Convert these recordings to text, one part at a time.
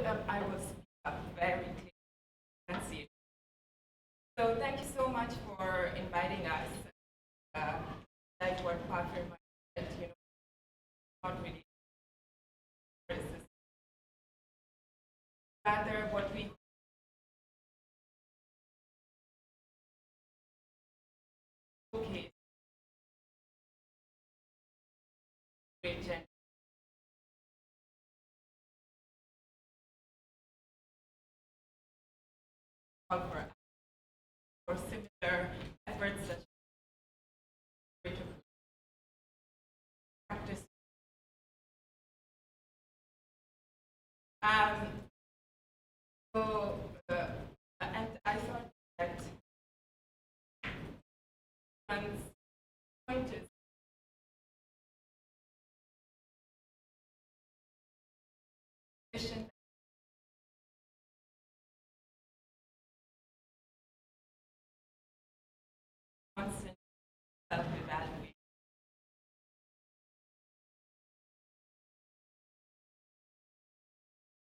I will speak up very clearly and see. So thank you so much for inviting us. Like what Parker said, not really criticism. Rather, what we showcase great gender. For similar efforts such as practice. So, and I thought that one's point is mission constant self-evaluation.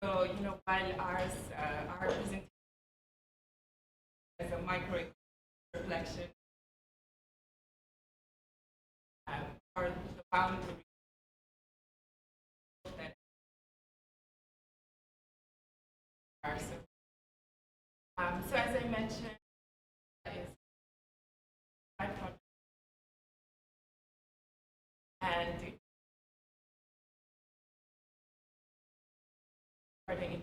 So, while our presentation as a micro reflection or the boundary that are so as I mentioned, is my project and starting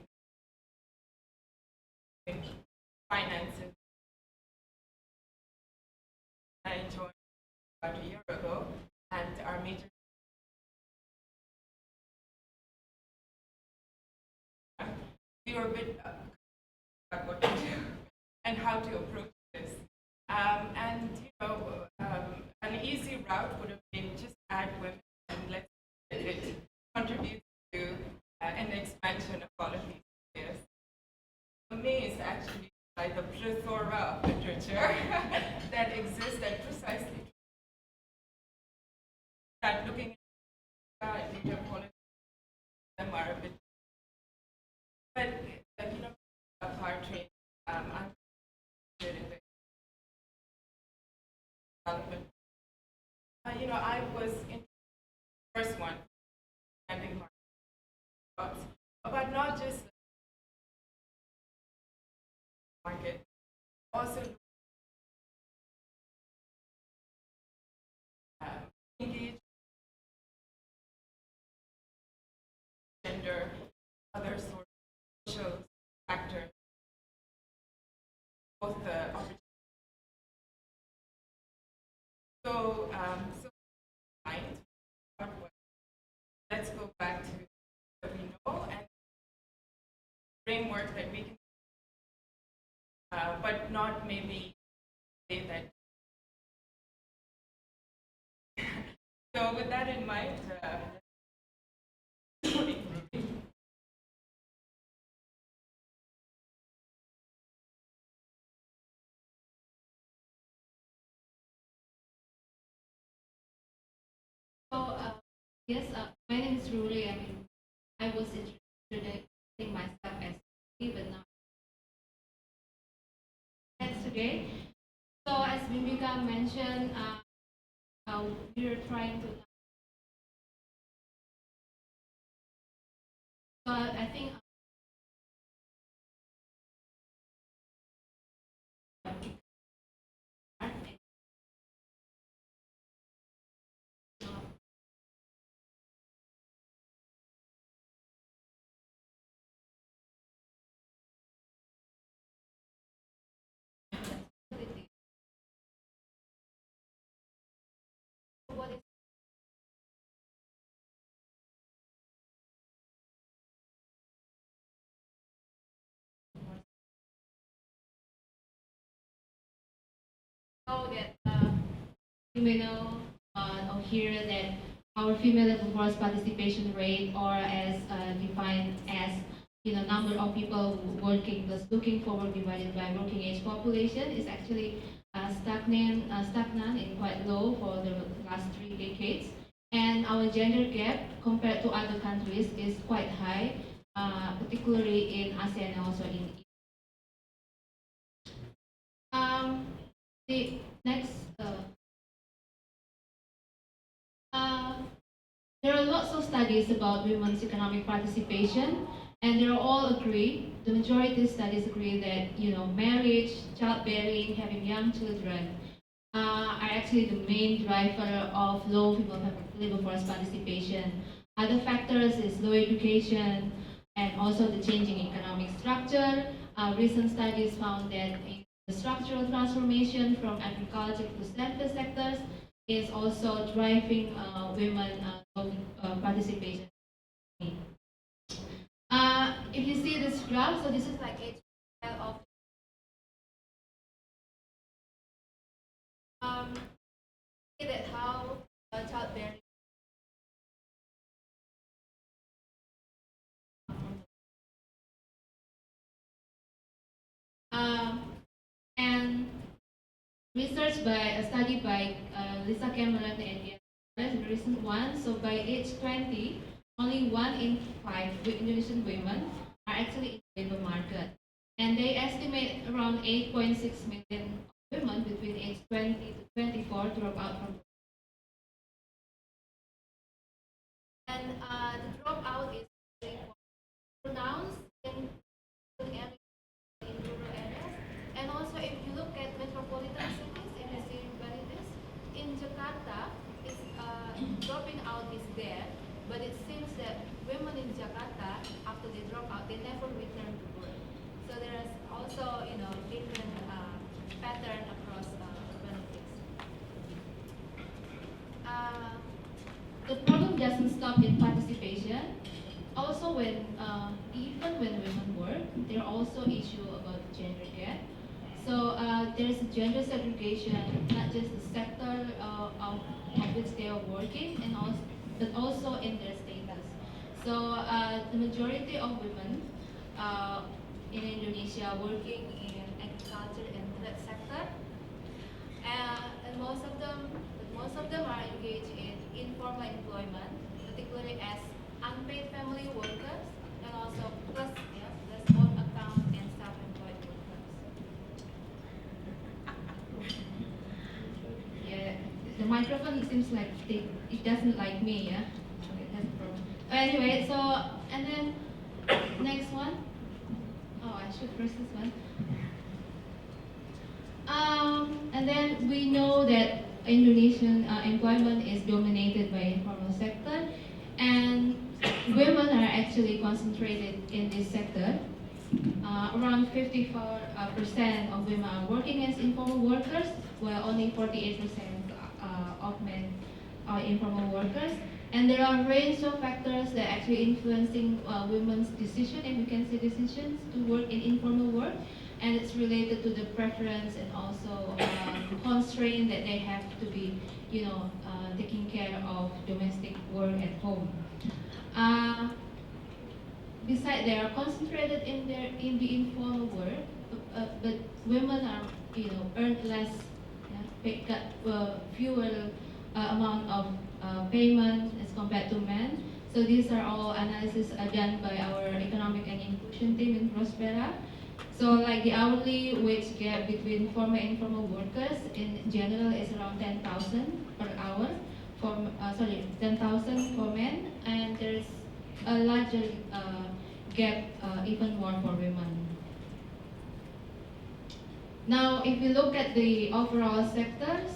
in finance and I joined about a year ago, and our major we were a bit about what to do and how to approach this. And an easy route would have been just add women and let's it contribute to an expansion of all of these areas. Amazed actually by the plethora of literature that exists that precisely start looking at data quality. Them are a bit, but our training, I'm interested in the development. I was in the first one, standing jobs, but not just the market, also engage gender, other sort of social factors, both the opportunity. So, let's go back to what we know and framework that we can, but not maybe say that. So, with that in mind, Yes, my name is Ruli. I was introducing myself as but now that's today. So as Vimika mentioned, we are trying to. So I think what is so that you may know or hear that our female labor force participation rate, or as defined as number of people working plus looking for work divided by working age population, is actually stagnant and quite low for the last 3 decades. And our gender gap compared to other countries is quite high. particularly in ASEAN and also in. The next, uh, there are lots of studies about women's economic participation, and they all agree. The majority of studies agree that marriage, childbearing, having young children are actually the main driver of low female labor force participation. Other factors is low education and also the changing economic structure. Recent studies found that the structural transformation from agriculture to service sectors is also driving women participation. If you see this graph, so this is like age of see that how childbearing and research by a study by Lisa Cameron and the recent one. So by age 20, only 1 in 5 Indonesian women are actually in the labor market, and they estimate around 8.6 million women between age 20 to 24 drop out from. And the dropout is very pronounced in areas, in rural areas, and also if you look at metropolitan cities, if you see where it is, in Jakarta, it's, dropping out is there, but it seems that women in Jakarta, after they drop out, they never return to work. So there is also, different pattern across urban areas. The problem doesn't stop in participation. Also, even when women work, there are also issues about gender gap. So there's gender segregation, not just the sector of which they are working, but also in their status. So the majority of women in Indonesia working in agriculture and that sector, and most of them are engaged in informal employment, particularly as unpaid family workers, and also plus own account and self-employed workers. Yeah, the microphone seems like it doesn't like me. Yeah, okay, that's a problem. Anyway, so and then next one. Oh, I should press this one. And then we know that Indonesian employment is dominated by informal sector, and women are actually concentrated in this sector. Around 54% of women are working as informal workers, while only 48% of men are informal workers. And there are a range of factors that actually influencing women's decision, and we can say decisions to work in informal work, and it's related to the preference and also constraint that they have to be, taking care of domestic work at home. Besides, they are concentrated in the informal work, but women are earn less, got fewer amount of payment as compared to men. So these are all analysis done by our economic and inclusion team in Prospera. So like the hourly wage gap between formal and informal workers in general is around 10,000 per hour for 10,000 for men, and there's a larger gap even more for women. Now, if you look at the overall sectors,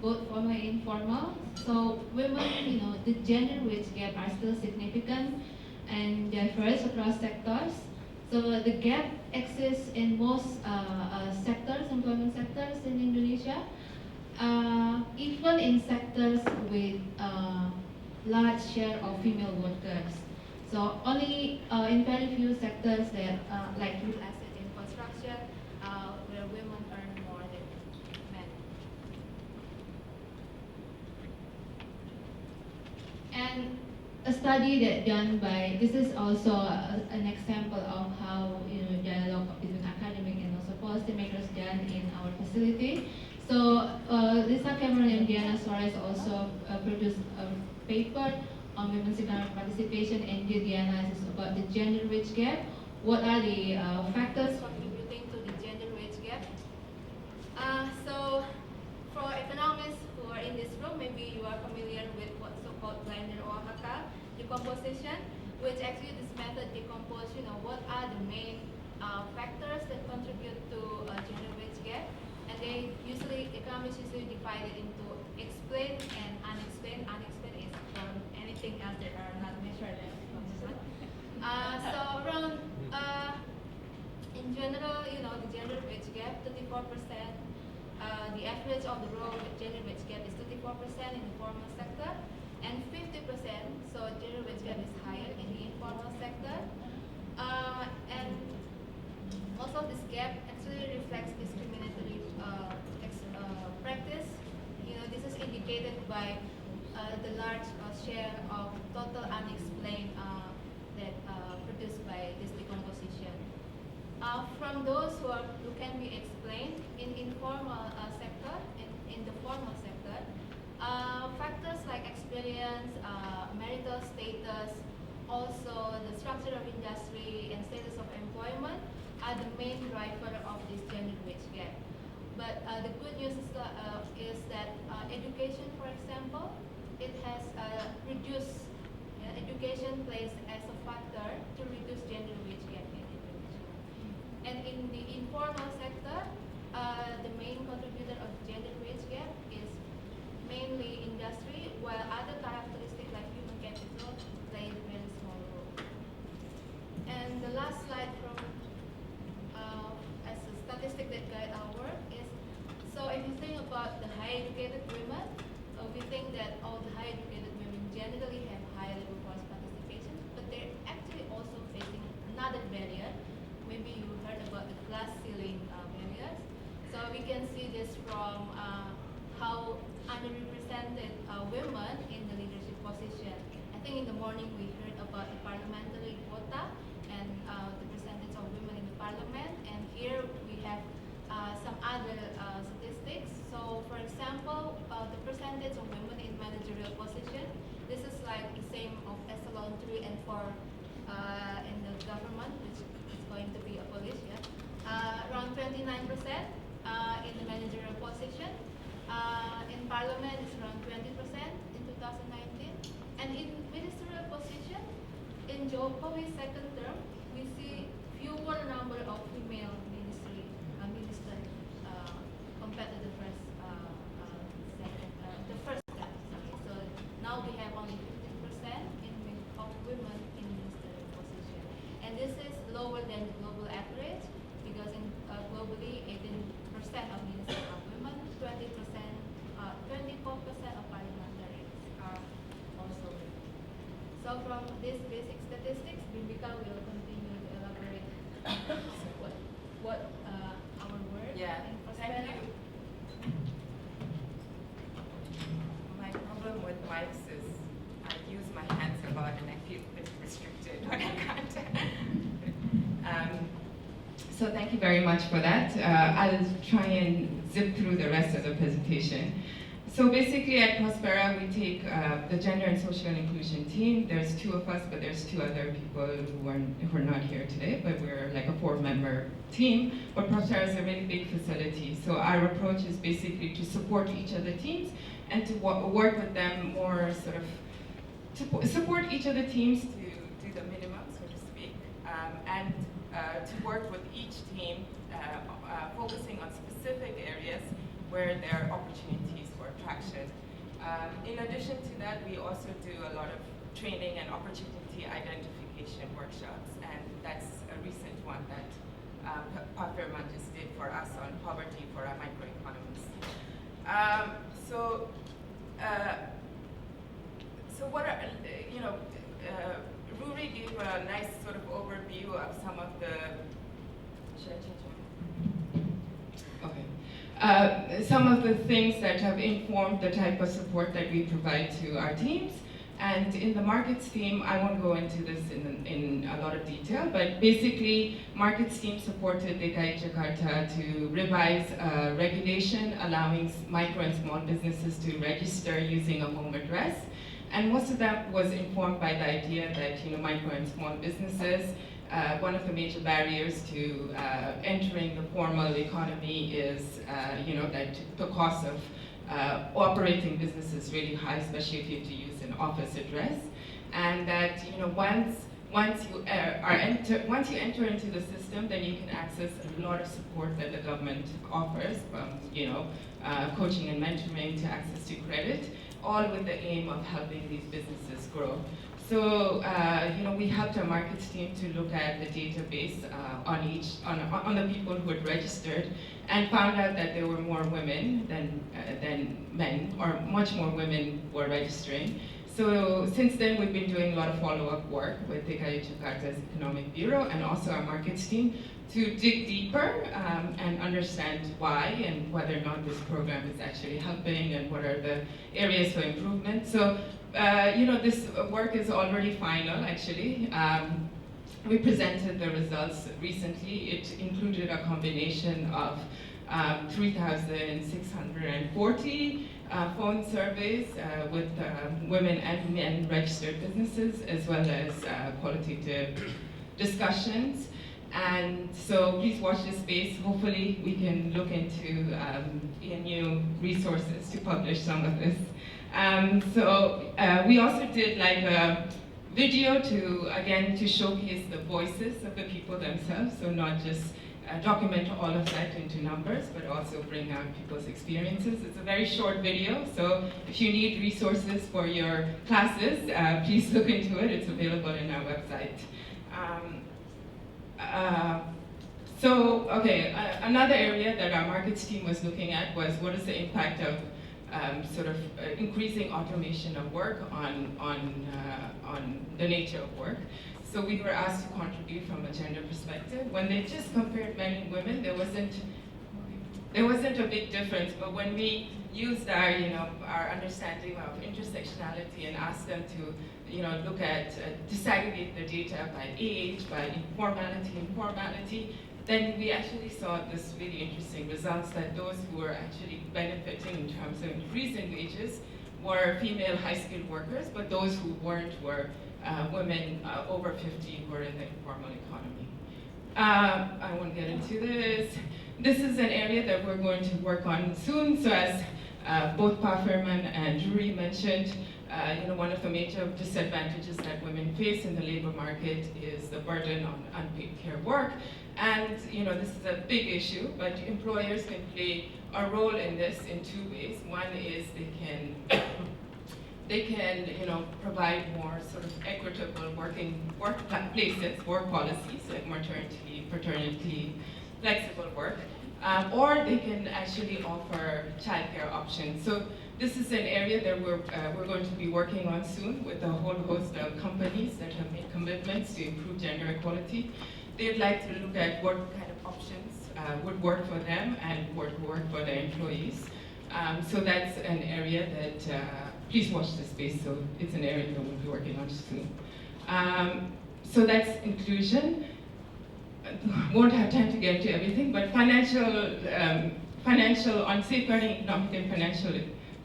both formal and informal, so women, the gender wage gap are still significant and diverse across sectors. So the gap exists in most sectors, employment sectors in Indonesia, even in sectors with large share of female workers. So only in very few sectors that like real estate and construction, where women earn more than men. And a study that done by, this is also an example of how dialogue between academic and also policymakers done in our facility. So Lisa Cameron and Diana Suarez also produced a paper on women's economic participation and did the analysis about the gender wage gap. What are the factors contributing to the gender wage gap? So, for economists who are in this room, maybe you are familiar with what's so-called blended Oaxaca decomposition, which actually this method decomposes, what are the main factors that contribute to gender wage gap, and economists usually divide it into explained and unexplained. Unexplained is from anything else that are not measured. So around, in general, the gender wage gap, 34%. The average of the raw gender wage gap is 34% in the formal sector, and 50%. So gender wage gap is higher in the informal sector, and most of this gap actually reflects discriminatory practice. This is indicated by the large share of total unexplained that produced by this decomposition. From those who can be explained in informal sector, in the formal sector, factors like experience, marital status, also the structure of industry and status of employment are the main driver of this gender wage gap. But the good news is that education, for example, it has reduced. Education plays as a factor to reduce gender wage gap in Indonesia. And in the informal sector, the main contributor of gender wage gap is mainly industry, while other characteristics like human capital play a very small role. And the last slide from as a statistic that guide our work is, so if you think about the high educated women, we think that all the high educated women generally have high labor force participation, but they're actually also facing another barrier. Maybe you heard about the glass ceiling barriers. So we can see this from how underrepresented women in the leadership position. I think in the morning we heard about the parliamentary quota and the percentage of women in the parliament, and here we have some other statistics. So for example, the percentage of women in managerial position, this is like the same of echelon 3 and 4 in the government, which is going to be abolished, around 29% in the managerial position. In parliament, it's around 20% in 2019. And in ministerial position, in Jokowi's second term, we see fewer number of female ministers compared to the first term. So now we have only 15% of women in ministerial position, and this is lower than the global average, because in globally 18% of ministers are women, 24% of parliamentarians are also women. So from these basic statistics, Bimika will continue to elaborate what our work in Thank you. My problem with mics is I use my hands a lot and I feel a bit restricted when I can't. So thank you very much for that. I'll try and zip through the rest of the presentation. So basically at Prospera, we take the gender and social inclusion team. There's 2 of us, but there's 2 other people who are not here today, but we're like a 4-member team. But Prospera is a really big facility. So our approach is basically to support each of the teams and to work with them more sort of, to support each of the teams to do the minimum, so to speak, and to work with each team, focusing on specific areas where there are opportunities for traction. In addition to that, we also do a lot of training and opportunity identification workshops, and that's a recent one that Paperman just did for us on poverty for our microeconomists. So what are, Ruri gave a nice sort of overview of some of the, should I change one? Okay. Some of the things that have informed the type of support that we provide to our teams. And in the markets team, I won't go into this in a lot of detail, but basically, markets team supported DKI Jakarta to revise regulation allowing micro and small businesses to register using a home address. And most of that was informed by the idea that, micro and small businesses, one of the major barriers to entering the formal economy is, that the cost of operating business is really high, especially if you have to use an office address, and that once you enter into the system, then you can access a lot of support that the government offers, from coaching and mentoring to access to credit, all with the aim of helping these businesses grow. So, we helped our markets team to look at the database on the people who had registered, and found out that there were more women than men, or much more women were registering. So since then, we've been doing a lot of follow-up work with DKI Jakarta's Economic Bureau and also our markets team to dig deeper and understand why and whether or not this program is actually helping and what are the areas for improvement. So, this work is already final, actually. We presented the results recently. It included a combination of 3,640 phone surveys with women and men registered businesses, as well as qualitative discussions. And so please watch this space. Hopefully we can look into new resources to publish some of this. We also did like a video to showcase the voices of the people themselves, so not just document all of that into numbers, but also bring out people's experiences. It's a very short video, so if you need resources for your classes, please look into it. It's available in our website. Another area that our markets team was looking at was what is the impact of increasing automation of work on the nature of work. So we were asked to contribute from a gender perspective. When they just compared men and women, there wasn't a big difference. But when we used our understanding of intersectionality and asked them to look at disaggregate the data by age, by informality, then we actually saw this really interesting results that those who were actually benefiting in terms of increasing wages were female high-skilled workers, but those who weren't were women over 50 who are in the informal economy. I won't get into this. This is an area that we're going to work on soon. So as both Pafferman and Drury mentioned, one of the major disadvantages that women face in the labor market is the burden on unpaid care work. And this is a big issue, but employers can play a role in this in two ways. One is they can provide more sort of equitable workplaces, work policies like maternity, paternity, flexible work, or they can actually offer childcare options. So this is an area that we're going to be working on soon with a whole host of companies that have made commitments to improve gender equality. They'd like to look at what kind of options would work for them and what would work for their employees. So that's an area that, please watch this space, so it's an area that we'll be working on soon. So that's inclusion. Won't have time to get into everything, but financial on safeguarding economic and financial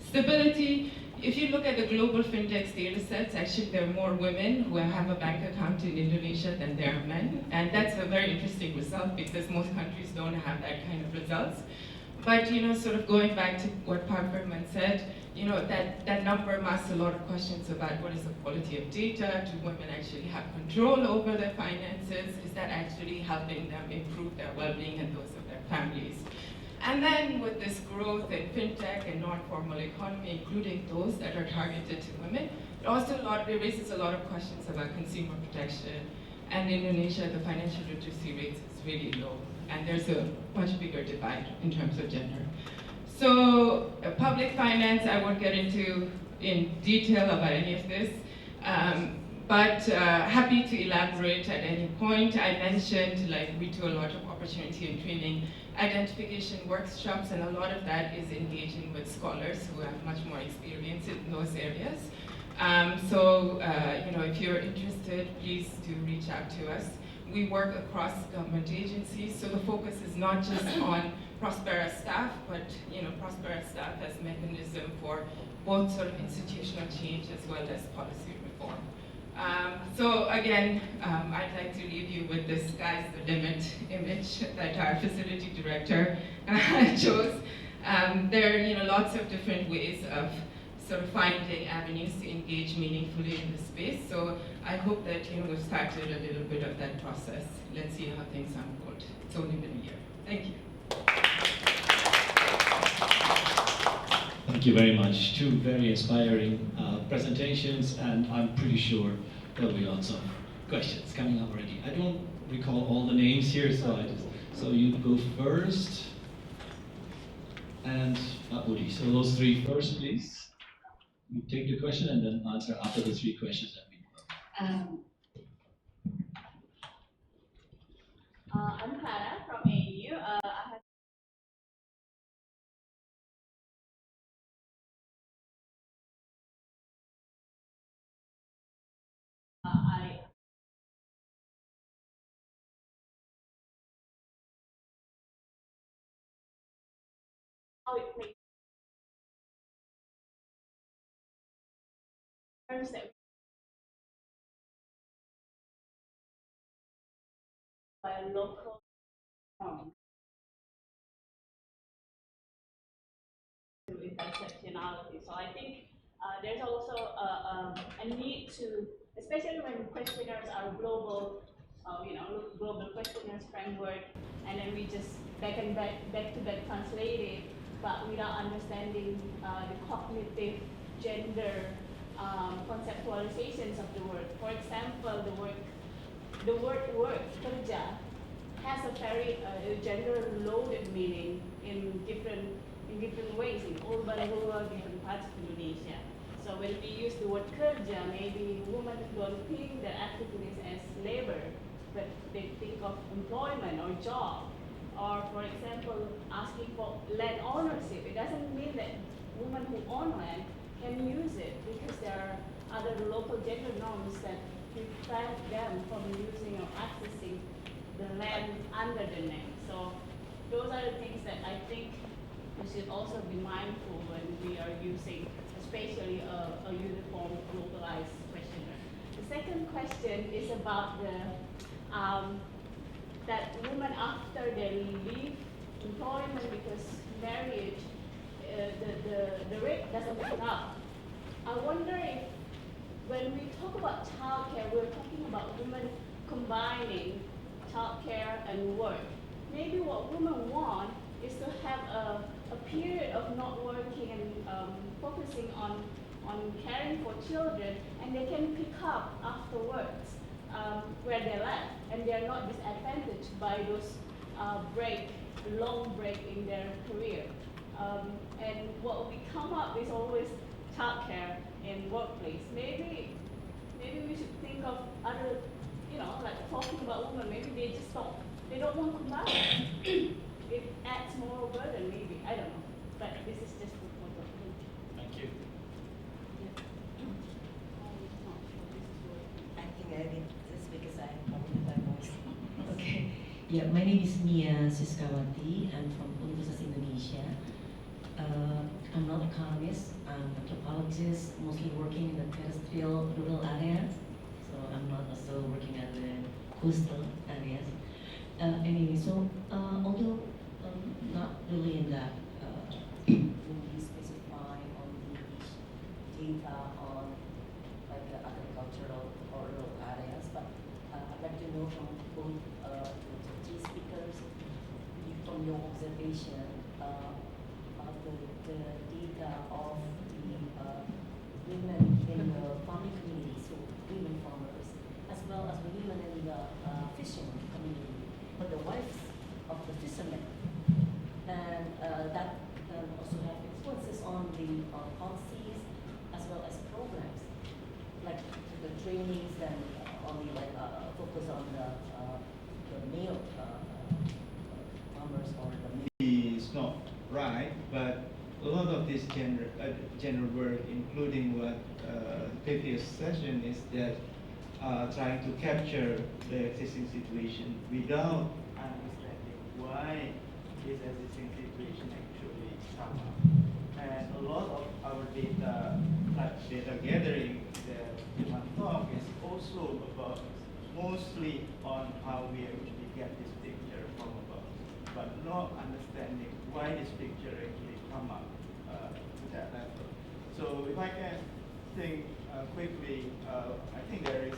stability. If you look at the global fintech data sets, actually there are more women who have a bank account in Indonesia than there are men. And that's a very interesting result because most countries don't have that kind of results. But sort of going back to what Parkerman said, that number masks a lot of questions about what is the quality of data, do women actually have control over their finances, is that actually helping them improve their well-being and those of their families. And then with this growth in fintech and non-formal economy, including those that are targeted to women, it raises a lot of questions about consumer protection. And in Indonesia, the financial literacy rate is really low, and there's a much bigger divide in terms of gender. So public finance, I won't get into in detail about any of this, but happy to elaborate at any point. I mentioned we do a lot of opportunity and training identification workshops, and a lot of that is engaging with scholars who have much more experience in those areas. If you're interested, please do reach out to us. We work across government agencies, so the focus is not just on Prospera staff, but Prospera staff as a mechanism for both sort of institutional change as well as policy reform. So again, I'd like to leave you with this sky's the limit image that our facility director chose. There are lots of different ways of sort of finding avenues to engage meaningfully in the space. So I hope that we've started a little bit of that process. Let's see how things unfold. It's only been a year. Thank you. Thank you very much. Two very inspiring presentations, and I'm pretty sure there'll be lots of questions coming up already. I don't recall all the names here, so you go first, and Udi. So those three first, please. You take the question and then answer after the three questions that we I'm Clara from AU. I how it plays terms that by a local to intersectionality. So I think there's also a need to, especially when questionnaires are global, global questionnaires framework, and then we just back to back translate it, but without understanding the cognitive gender conceptualizations of the word. For example, the word work, kerja, has a very gender-loaded meaning in different ways in urban, rural, different parts of Indonesia. So when we use the word kerja, maybe women don't think the activities as labor, but they think of employment or job. Or for example, asking for land ownership. It doesn't mean that women who own land can use it, because there are other local gender norms that prevent them from using or accessing the land under the name. So those are the things that I think we should also be mindful when we are using, especially a uniform localized questionnaire. The second question is about that women, after they leave employment because marriage, the rate doesn't pick up. I wonder if when we talk about childcare, we're talking about women combining childcare and work. Maybe what women want is to have a period of not working and focusing on caring for children, and they can pick up afterwards where they left, and they are not disadvantaged by those long break in their career. And what we come up is always childcare in workplace. Maybe we should think of other, like talking about women. Maybe they just they don't want to marry. It adds more burden. Maybe, I don't know. But this is just a photo. Thank you. I think I did this because I have my voice. Okay. Yeah, my name is Mia Siskawati. I'm from Universitas Indonesia. I'm not an economist. I'm an anthropologist, mostly working in the terrestrial rural areas. So I'm not also working at the coastal areas. Anyway, so although not really in that, when we specify on the data on like the agricultural or rural areas, but I'd like to know from both the three speakers, from your observation, of the data of the women in the farming community, so women farmers, as well as the women in the fishing community, but the wives of the fishermen. And that can also have influences on the policies as well as programs, like the trainings and only like focus on the male farmers or the male. Is not right, but a lot of this gender work, including what the previous session, is that trying to capture the existing situation without understanding why this existing situation actually come up. And a lot of our data, data gathering that we want to talk is also about mostly on how we actually get this picture from above, but not understanding why this picture actually come up to that level. So if I can think quickly, I think there is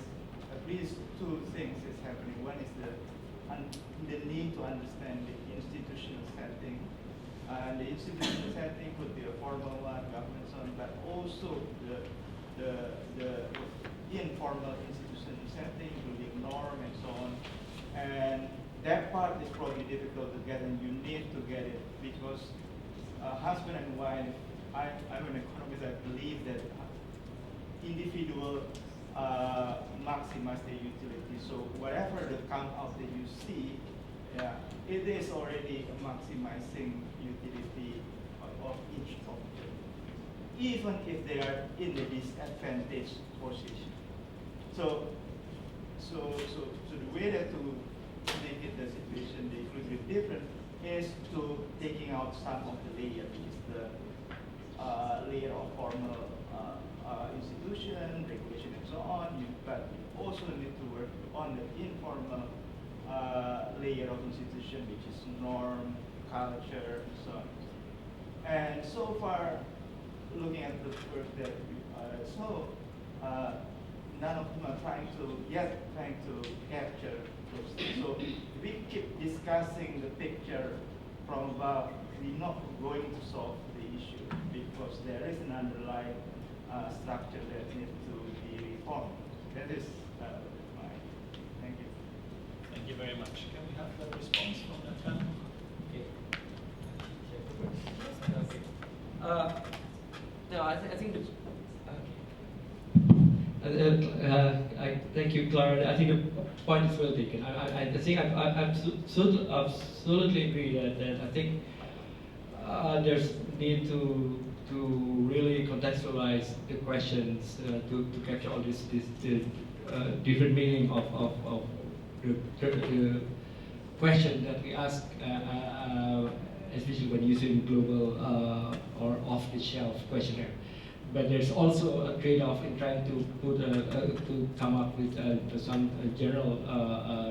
at least two things is happening. One is the need to understand the institutional setting. And the institutional setting could be a formal one, government one, but also the informal institutional setting, including norm and so on. And that part is probably difficult to get, and you need to get it because husband and wife, I'm an economist, I believe that individual maximize their utility. So whatever the come out that you see, it is already maximizing utility of each of them, even if they are in the disadvantaged position. So the way that to make it the situation, the inclusive different, is to taking out some of the layer, which is the layer of formal institution, regulation, and so on. But you also need to work on the informal layer of institution, which is norm, culture, and so on. And so far, looking at the work that we saw, none of them are trying to capture those things. So we keep discussing the picture from above. We're not going to solve the issue because there is an underlying structure that needs to be reformed. That is my thank you. Thank you very much. Can we have the response from that panel? Okay. No, I think thank you, Clara. I think the point is well taken. I think I absolutely agree that I think there's need to really contextualize the questions to capture all this different meaning of the question that we ask, especially when using global or off-the-shelf questionnaire. But there's also a trade-off in trying to put to come up with some general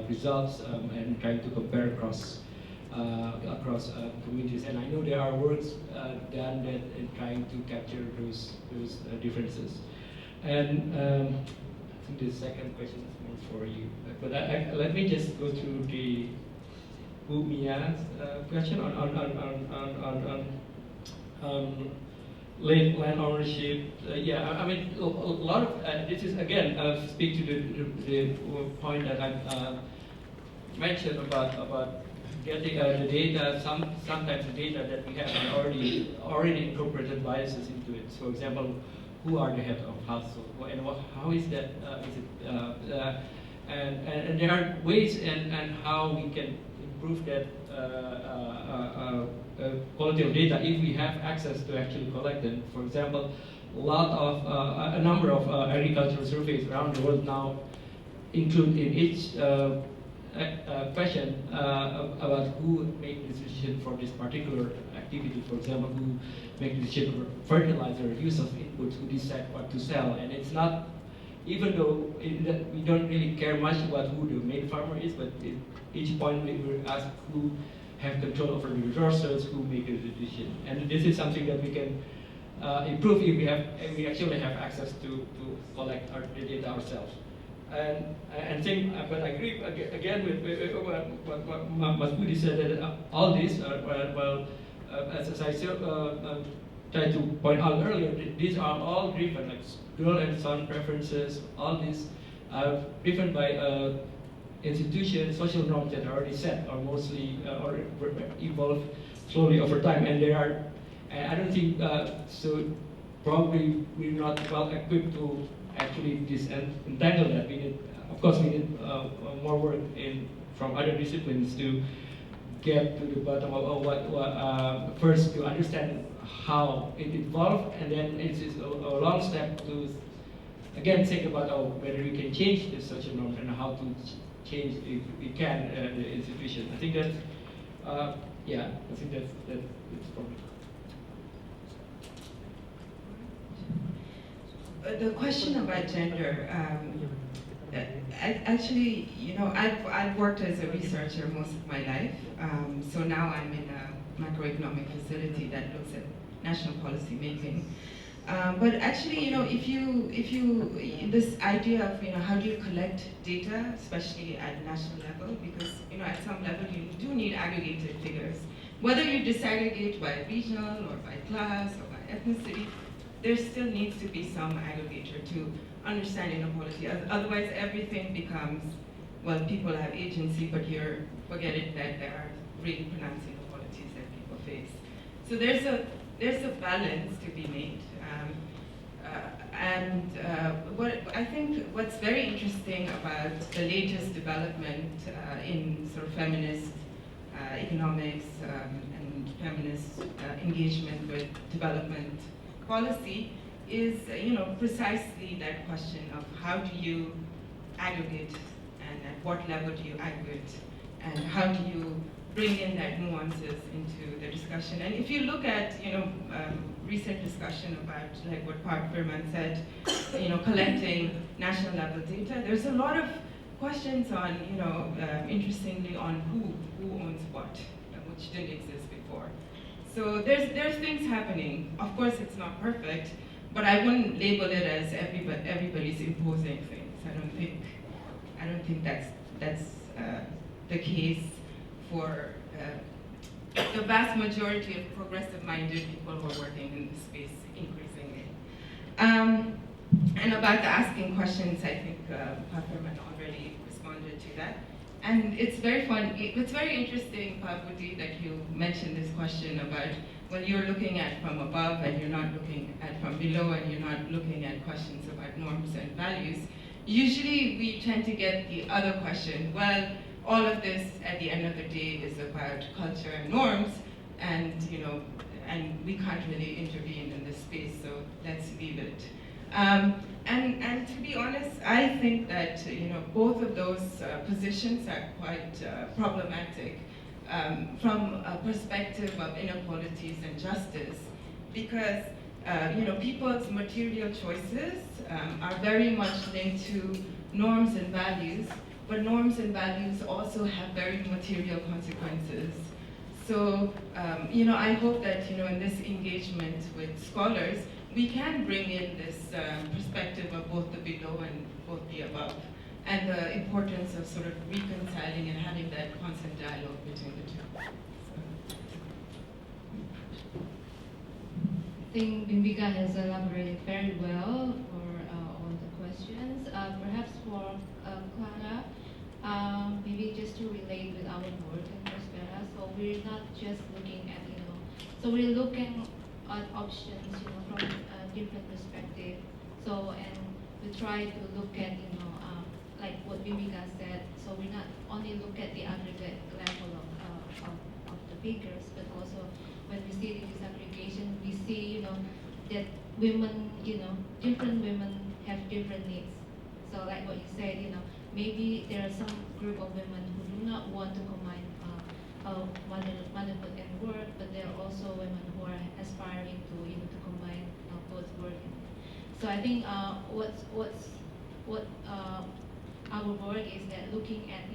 results and trying to compare across communities. And I know there are works done that in trying to capture those differences. And I think the second question is more for you. But let me just go through the Mia's question on land ownership. Yeah, I mean, a lot of this is again speak to the point that I mentioned about getting the data. Sometimes the data that we have are already incorporated biases into it. So, for example, who are the head of household, and how is that? And there are ways and how we can improve that quality of data if we have access to actually collect them. For example, a number of agricultural surveys around the world now include in each question about who make the decision for this particular activity. For example, who make the decision for fertilizer, use of inputs, who decide what to sell. And it's not, even though we don't really care much about who the main farmer is, but each point we will ask who have control over the resources, who make the decision. And this is something that we can improve if we actually have access to collect the data ourselves. And think, but I agree again with what Mas Budi said, that all these are, as I tried to point out earlier, these are all driven, like girl and son preferences, all these are driven by institutions, social norms that are already set, or mostly or evolve slowly over time. And there are, and I don't think so. Probably we're not well equipped to actually disentangle that. We need, of course, we need more work from other disciplines to get to the bottom of what first to understand how it evolved, and then it's a long step to again think about whether we can change the social norms and how to change, if we can, the institution. I think that's yeah. I think that's probably. The question about gender, actually, I've worked as a researcher most of my life. So now I'm in a macroeconomic facility that looks at national policy making. But actually, this idea of, how do you collect data, especially at national level, because, at some level you do need aggregated figures. Whether you disaggregate by regional or by class or by ethnicity, there still needs to be some aggregator to understand inequality. Otherwise, everything becomes, well, people have agency, but you're forgetting that there are really pronounced inequalities that people face. So there's a balance to be made. What I think what's very interesting about the latest development in sort of feminist economics and feminist engagement with development policy is, precisely that question of how do you aggregate and at what level do you aggregate and how do you bring in that nuances into the discussion. And if you look at, recent discussion about like what Park Berman said, collecting national level data, there's a lot of questions on, interestingly, on who owns what, which didn't exist before. So there's things happening. Of course, it's not perfect, but I wouldn't label it as everybody's imposing things. I don't think that's the case for the vast majority of progressive-minded people who are working in this space increasingly. And about the asking questions, I think Pafferman already responded to that. And it's very fun. It's very interesting, Pabudi, that you mentioned this question about, well, you're looking at from above and you're not looking at from below and you're not looking at questions about norms and values. Usually we tend to get the other question, well, all of this at the end of the day is about culture and norms, and and we can't really intervene in this space, so let's leave it. And to be honest, I think that both of those positions are quite problematic from a perspective of inequalities and justice, because people's material choices are very much linked to norms and values, but norms and values also have very material consequences. So, I hope that, in this engagement with scholars, we can bring in this perspective of both the below and both the above, and the importance of sort of reconciling and having that constant dialogue between the two. I think Bimbika has elaborated very well for all the questions. Perhaps for Clara, maybe just to relate with our work in Prospera. So we're not just looking at, so we're looking at options, from a different perspective. So, and we try to look at, like what Bimbika said. So we not only look at the aggregate level of the figures, but also when we see the disaggregation, we see, that women, different women have different needs. So like what you said, maybe there are some group of women who do not want to combine motherhood and work, but there are also women who are aspiring to, to combine both work. So I think what our work is that looking at,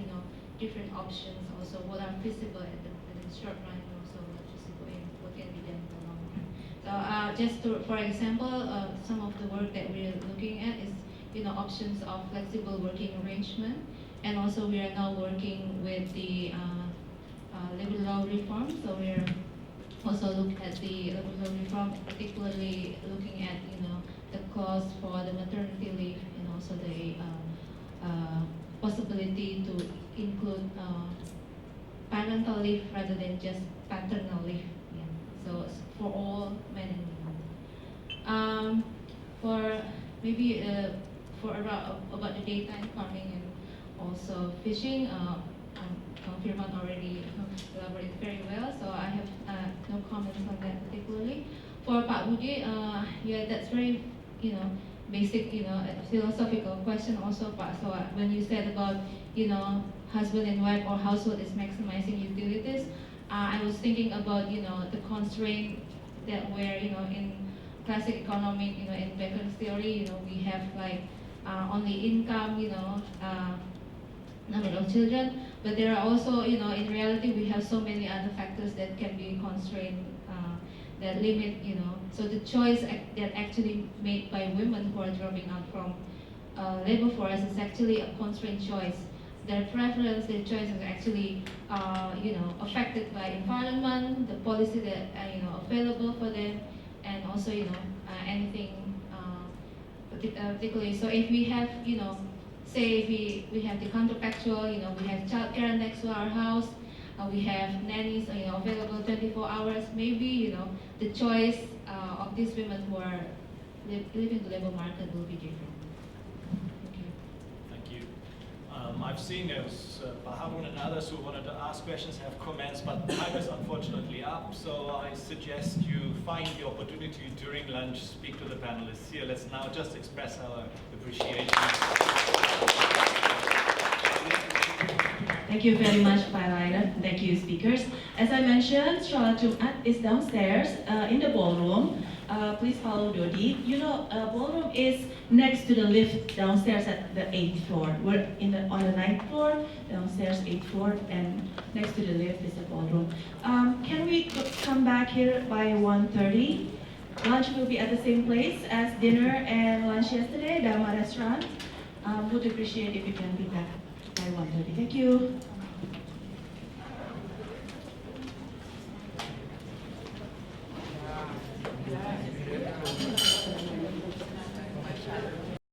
different options, also what are feasible in the short run, and also not feasible in what can be done in the long run. So just for example, some of the work that we're looking at is, options of flexible working arrangement, and also we are now working with the labor law reform. So we're also looking at the labor law reform, particularly looking at, the clause for the maternity leave, and also the possibility to include parental leave rather than just paternal leave. Yeah. So it's for all men and women. For maybe for about the daytime farming and also fishing, Firman already elaborated very well, so I have no comments on that particularly. For Pak Budi, yeah, that's very, basic, a philosophical question also, Pak. So when you said about, husband and wife or household is maximizing utilities, I was thinking about, the constraint that where, in classic economic, in Beckham's theory, we have like only income, number of children, but there are also, in reality, we have so many other factors that can be constrained, that limit, so the choice that actually made by women who are dropping out from labor force is actually a constrained choice. Their preference, their choice is actually, affected by environment, the policy that available for them, and also, anything particularly. So if we have, say we have the counterfactual, we have childcare next to our house, we have nannies, available 24 hours. Maybe, the choice of these women who are living the labor market will be different. Thank you. Thank you. I've seen Harun and others who wanted to ask questions have comments, but time is unfortunately up, so I suggest you find the opportunity during lunch, speak to the panelists here. Let's now just express our appreciation. Thank you very much, Pak Rainer. Thank you, speakers. As I mentioned, Sholat Jumat is downstairs in the ballroom. Please follow Dodi. Ballroom is next to the lift downstairs at the 8th floor. We're on the 9th floor, downstairs 8th floor, and next to the lift is the ballroom. Can we come back here by 1:30? Lunch will be at the same place as dinner and lunch yesterday, Dharma Restaurant. Would appreciate if you can be back by 1:30. Thank you.